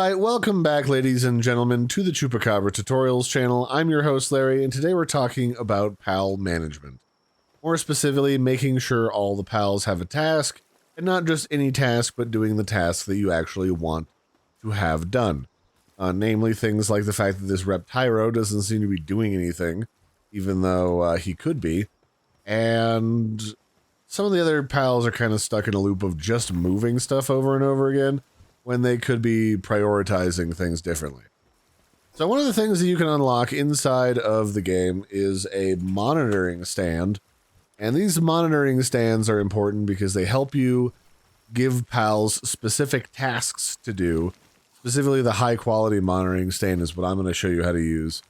Alright, welcome back ladies and gentlemen to the Chupacabra Tutorials channel. I'm your host Larry, and today we're talking about pal management. More specifically, making sure all the pals have a task, and not just any task, but doing the task that you actually want to have done. Namely things like the fact that this Reptyro doesn't seem to be doing anything, even though he could be, and some of the other pals are kind of stuck in a loop of just moving stuff over and over again, when they could be prioritizing things differently. So one of the things that you can unlock inside of the game is a monitoring stand. And these monitoring stands are important because they help you give pals specific tasks to do. Specifically, the high quality monitoring stand is what I'm going to show you how to use.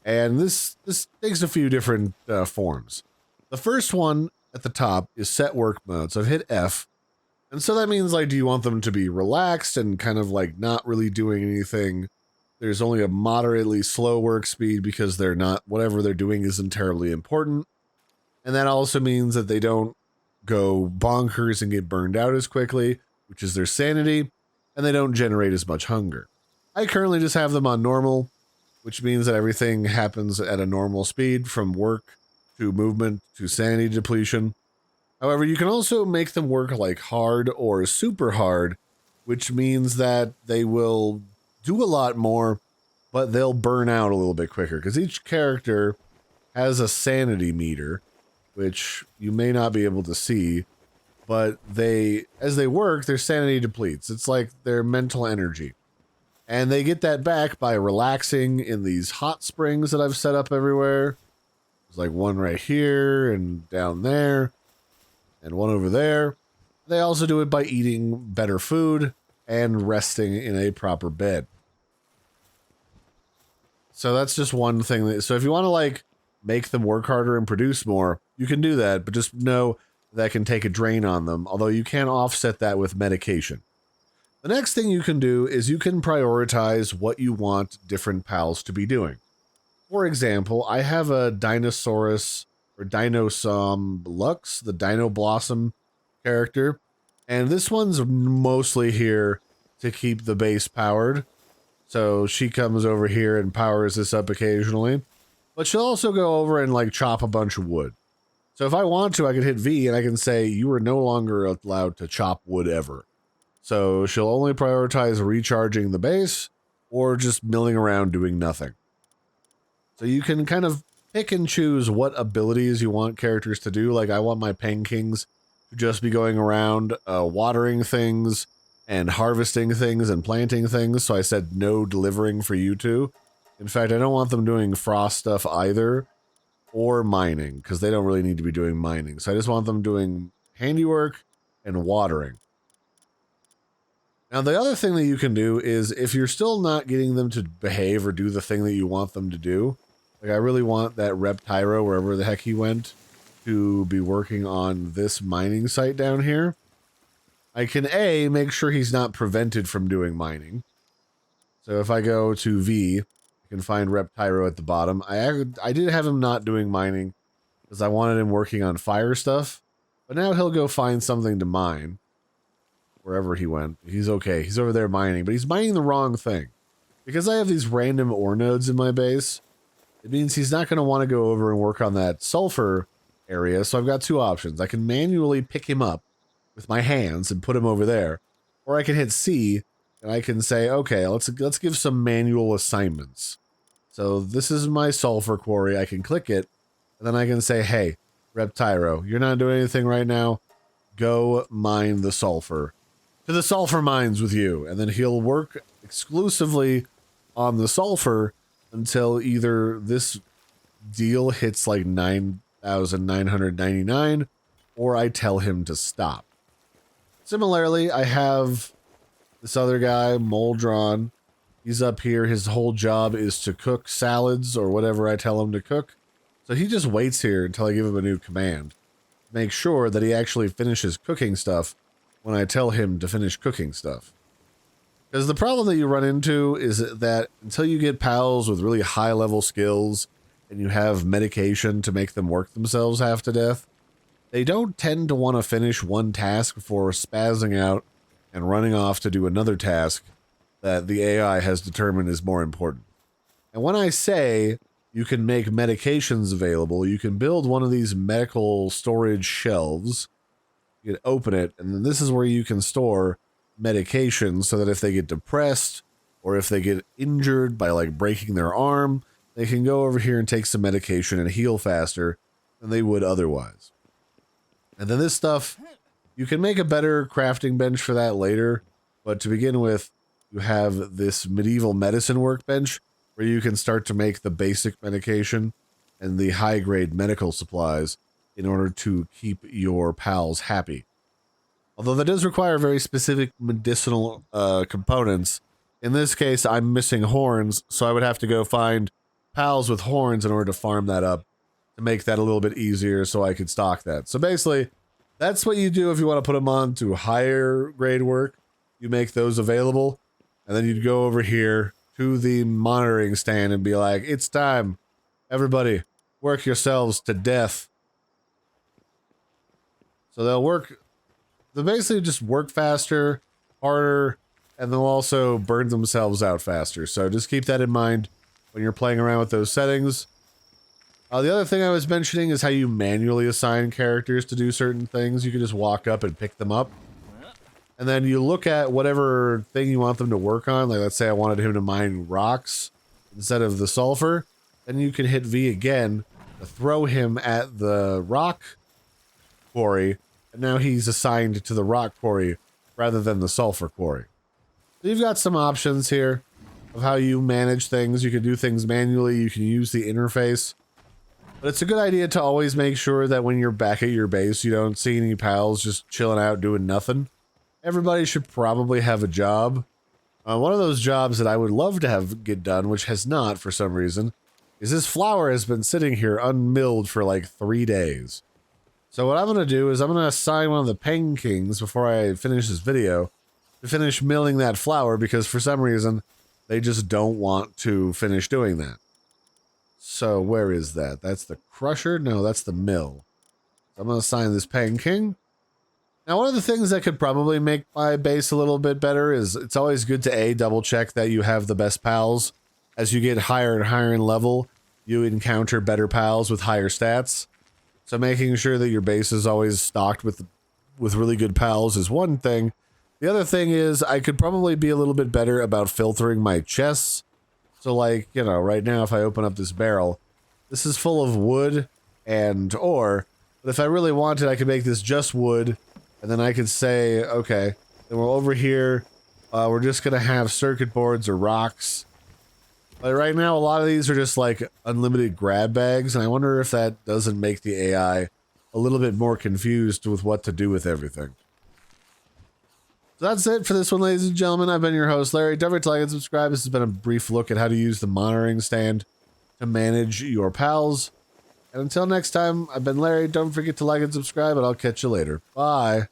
And this takes a few different forms. The first one at the top is set work mode. So I've hit F. And so that means, like, do you want them to be relaxed and kind of like not really doing anything? There's only a moderately slow work speed because they're not, whatever they're doing isn't terribly important. And that also means that they don't go bonkers and get burned out as quickly, which is their sanity, and they don't generate as much hunger. I currently just have them on normal, which means that everything happens at a normal speed from work to movement to sanity depletion. However, you can also make them work like hard or super hard, which means that they will do a lot more, but they'll burn out a little bit quicker, because each character has a sanity meter, which you may not be able to see, but as they work, their sanity depletes. It's like their mental energy. And they get that back by relaxing in these hot springs that I've set up everywhere. There's like one right here and down there. And one over there. They also do it by eating better food and resting in a proper bed. So that's just one thing. So if you want to like make them work harder and produce more, you can do that, but just know that can take a drain on them, although you can offset that with medication. The next thing you can do is you can prioritize what you want different pals to be doing. For example, I have a Dinosaurus or Dinosom Lux, the Dino Blossom character. And this one's mostly here to keep the base powered. So she comes over here and powers this up occasionally. But she'll also go over and like chop a bunch of wood. So if I want to, I can hit V and I can say, you are no longer allowed to chop wood ever. So she'll only prioritize recharging the base or just milling around doing nothing. So you can kind of pick and choose what abilities you want characters to do. Like I want my Peng Kings to just be going around watering things and harvesting things and planting things. So I said no delivering for you two. In fact, I don't want them doing frost stuff either or mining because they don't really need to be doing mining. So I just want them doing handiwork and watering. Now, the other thing that you can do is if you're still not getting them to behave or do the thing that you want them to do, like I really want that Reptyro, wherever the heck he went, to be working on this mining site down here. I can A, make sure he's not prevented from doing mining. So if I go to V, I can find Reptyro at the bottom. I did have him not doing mining because I wanted him working on fire stuff. But now he'll go find something to mine. Wherever he went. He's okay. He's over there mining, but he's mining the wrong thing. Because I have these random ore nodes in my base, it means he's not going to want to go over and work on that sulfur area. So I've got two options. I can manually pick him up with my hands and put him over there. Or I can hit C and I can say, okay, let's give some manual assignments. So this is my sulfur quarry. I can click it and then I can say, hey, Reptyro, you're not doing anything right now. Go mine the sulfur. To the sulfur mines with you. And then he'll work exclusively on the sulfur until either this deal hits like 9,999 or I tell him to stop. Similarly, I have this other guy, Moldron. He's up here. His whole job is to cook salads or whatever I tell him to cook. So he just waits here until I give him a new command. Make sure that he actually finishes cooking stuff when I tell him to finish cooking stuff. Because the problem that you run into is that until you get pals with really high level skills and you have medication to make them work themselves half to death, they don't tend to want to finish one task before spazzing out and running off to do another task that the AI has determined is more important. And when I say you can make medications available, you can build one of these medical storage shelves. You can open it, and then this is where you can store medications so that if they get depressed or if they get injured by like breaking their arm, they can go over here and take some medication and heal faster than they would otherwise. And then this stuff, you can make a better crafting bench for that later, but to begin with, you have this medieval medicine workbench where you can start to make the basic medication and the high-grade medical supplies in order to keep your pals happy. Although that does require very specific medicinal components. In this case, I'm missing horns, so I would have to go find pals with horns in order to farm that up to make that a little bit easier so I could stock that. So basically, that's what you do if you want to put them on to higher grade work. You make those available, and then you'd go over here to the monitoring stand and be like, it's time. Everybody, work yourselves to death. So they'll basically just work faster, harder, and they'll also burn themselves out faster. So just keep that in mind when you're playing around with those settings. The other thing I was mentioning is how you manually assign characters to do certain things. You can just walk up and pick them up. And then you look at whatever thing you want them to work on. Like, let's say I wanted him to mine rocks instead of the sulfur. Then you can hit V again to throw him at the rock quarry. And now he's assigned to the rock quarry rather than the sulfur quarry. So you've got some options here of how you manage things. You can do things manually. You can use the interface. But it's a good idea to always make sure that when you're back at your base, you don't see any pals just chilling out doing nothing. Everybody should probably have a job. One of those jobs that I would love to get done, which has not for some reason, is this flour has been sitting here unmilled for like 3 days. So what I'm going to do is I'm going to assign one of the Peng Kings before I finish this video to finish milling that flour because for some reason they just don't want to finish doing that. So where is that? That's the crusher? No, that's the mill. So I'm going to assign this Peng King. Now, one of the things that could probably make my base a little bit better is it's always good to double check that you have the best pals. As you get higher and higher in level, you encounter better pals with higher stats. So making sure that your base is always stocked with really good pals is one thing. The other thing is I could probably be a little bit better about filtering my chests. So like, you know, right now if I open up this barrel, this is full of wood and ore. But if I really wanted, I could make this just wood. And then I could say, okay, then we're over here. We're just going to have circuit boards or rocks. But right now, a lot of these are just like unlimited grab bags. And I wonder if that doesn't make the AI a little bit more confused with what to do with everything. So that's it for this one, ladies and gentlemen. I've been your host, Larry. Don't forget to like and subscribe. This has been a brief look at how to use the monitoring stand to manage your pals. And until next time, I've been Larry. Don't forget to like and subscribe, and I'll catch you later. Bye.